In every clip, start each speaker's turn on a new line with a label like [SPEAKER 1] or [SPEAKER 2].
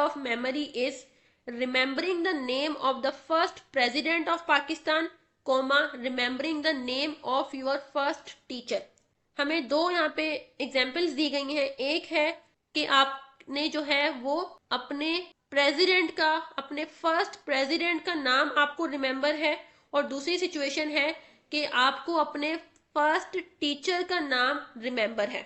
[SPEAKER 1] of memory is remembering the name of the first president of Pakistan, remembering the name of your first teacher. हमें दो यहाँ पे examples दी गई हैं. एक है कि आपने जो है वो अपने प्रेसिडेंट का, अपने फर्स्ट प्रेसिडेंट का नाम आपको रिमेंबर है, और दूसरी सिचुएशन है कि आपको अपने फर्स्ट टीचर का नाम रिमेंबर है.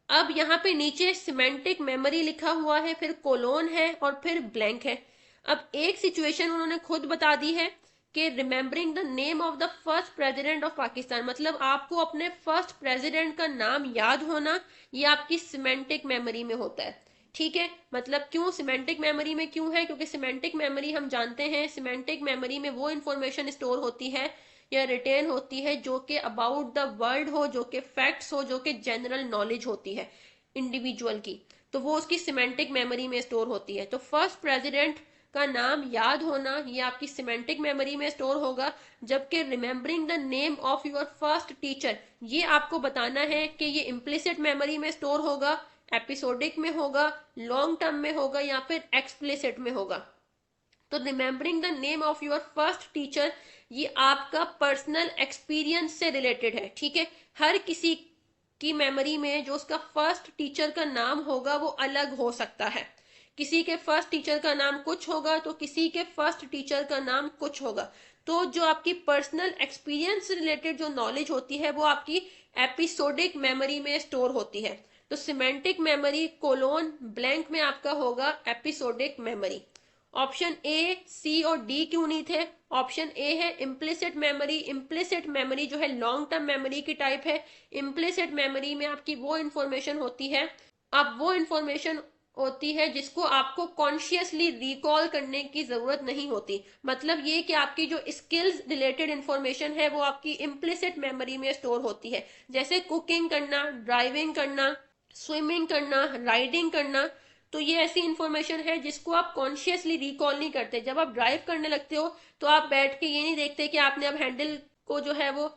[SPEAKER 1] अब यहाँ पे नीचे सिमेंटिक मेमोरी लिखा हुआ है, फिर कोलोन है और फिर ब्लैंक है. अब एक सिचुएशन उन्होंने खुद बता दी है कि remembering the name of the first president of Pakistan, मतलब आपको अपने फर्स्ट प्रेसिडेंट का नाम याद होना, ये आपकी सिमेंटिक मेमोरी में होता है. ठीक है, मतलब क्यों सिमेंटिक मेमोरी में क्यों है? क्योंकि सिमेंटिक मेमोरी हम जानते हैं, सिमेंटिक मेमोरी में वो इंफॉर्मेशन स्टोर होती है या रिटेन होती है जो कि अबाउट द वर्ल्ड हो, जो कि फैक्ट्स हो, जो कि जनरल नॉलेज होती है इंडिविजुअल की, तो वो उसकी सिमेंटिक मेमोरी में स्टोर होती है. तो फर्स्ट प्रेसिडेंट का नाम याद होना ये आपकी सिमेंटिक मेमोरी में स्टोर होगा, जबकि remembering the name of your first teacher ये आपको बताना है कि ये इम्प्लिसिट मेमोरी में स्टोर होगा, एपिसोडिक में होगा, लॉन्ग टर्म में होगा या फिर एक्सप्लिसिट में होगा. तो remembering the name of your first teacher ये आपका पर्सनल एक्सपीरियंस से रिलेटेड है. ठीक है, हर किसी की मेमोरी में जो उसका फर्स्ट टीचर का नाम होगा वो अलग हो सकता है. किसी के फर्स्ट टीचर का नाम कुछ होगा तो किसी के फर्स्ट टीचर का नाम कुछ होगा. तो जो आपकी पर्सनल एक्सपीरियंस से रिलेटेड जो नॉलेज होती है वो आपकी एपिसोडिक मेमोरी में स्टोर होती है. तो सिमेंटिक मेमोरी कोलोन ब्लैंक में आपका होगा एपिसोडिक मेमोरी. ऑप्शन ए, सी और डी क्यों नहीं थे? ऑप्शन ए है इम्प्लिसिट मेमोरी. इम्प्लिसिट मेमोरी जो है लॉन्ग टर्म मेमोरी की टाइप है. इम्प्लिसिट मेमोरी में आपकी वो इंफॉर्मेशन होती है, अब वो इंफॉर्मेशन होती है जिसको आपको कॉन्शियसली रिकॉल करने की जरूरत नहीं होती. मतलब ये कि आपकी जो स्किल्स रिलेटेड इंफॉर्मेशन है वो आपकी इम्प्लिसिट मेमोरी में स्टोर होती है. जैसे कुकिंग करना, ड्राइविंग करना, स्विमिंग करना, राइडिंग करना, तो ये ऐसी इंफॉर्मेशन है जिसको आप कॉन्शियसली रिकॉल नहीं करते. जब आप ड्राइव करने लगते हो तो आप बैठ के ये नहीं देखते कि आपने अब हैंडल को जो है वो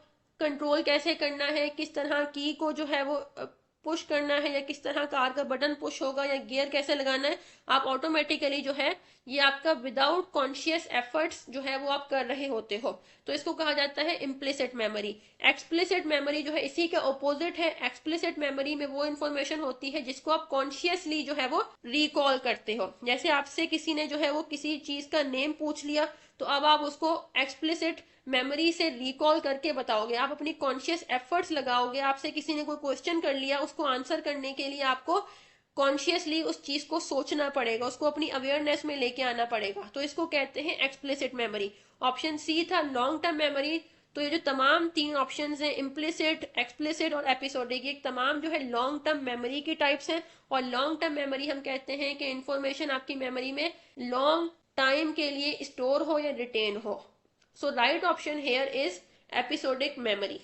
[SPEAKER 1] कंट्रोल कैसे करना है, किस तरह की को जो है वो पुश करना है, या किस तरह कार का बटन पुश होगा, या गियर कैसे लगाना है. आप ऑटोमेटिकली जो है ये आपका विदाउट कॉन्शियस एफर्ट्स जो है वो आप कर रहे होते हो. तो इसको कहा जाता है इम्प्लिसिट मेमोरी. एक्सप्लिसिट मेमोरी जो है इसी के ऑपोजिट है. एक्सप्लिसिट मेमोरी में वो इंफॉर्मेशन होती है जिसको आप कॉन्शियसली जो है वो रिकॉल करते हो. जैसे आपसे किसी ने जो है वो किसी चीज का नेम पूछ लिया तो अब आप उसको एक्सप्लिसिट मेमोरी से रिकॉल करके बताओगे, आप अपनी कॉन्शियस एफर्ट्स लगाओगे. आपसे किसी ने कोई क्वेश्चन कर लिया, उसको आंसर करने के लिए आपको कॉन्शियसली उस चीज को सोचना पड़ेगा, उसको अपनी अवेयरनेस में लेके आना पड़ेगा. तो इसको कहते हैं एक्सप्लिसिट मेमोरी. ऑप्शन सी था लॉन्ग टर्म मेमोरी. तो ये जो तमाम तीन ऑप्शन हैं, इम्प्लिसिट, एक्सप्लिसिट और एपिसोडिक, ये तमाम जो है लॉन्ग टर्म मेमोरी की टाइप्स हैं. और लॉन्ग टर्म मेमोरी हम कहते हैं कि इंफॉर्मेशन आपकी मेमोरी में लॉन्ग टाइम के लिए स्टोर हो या रिटेन हो. So right option here is episodic memory.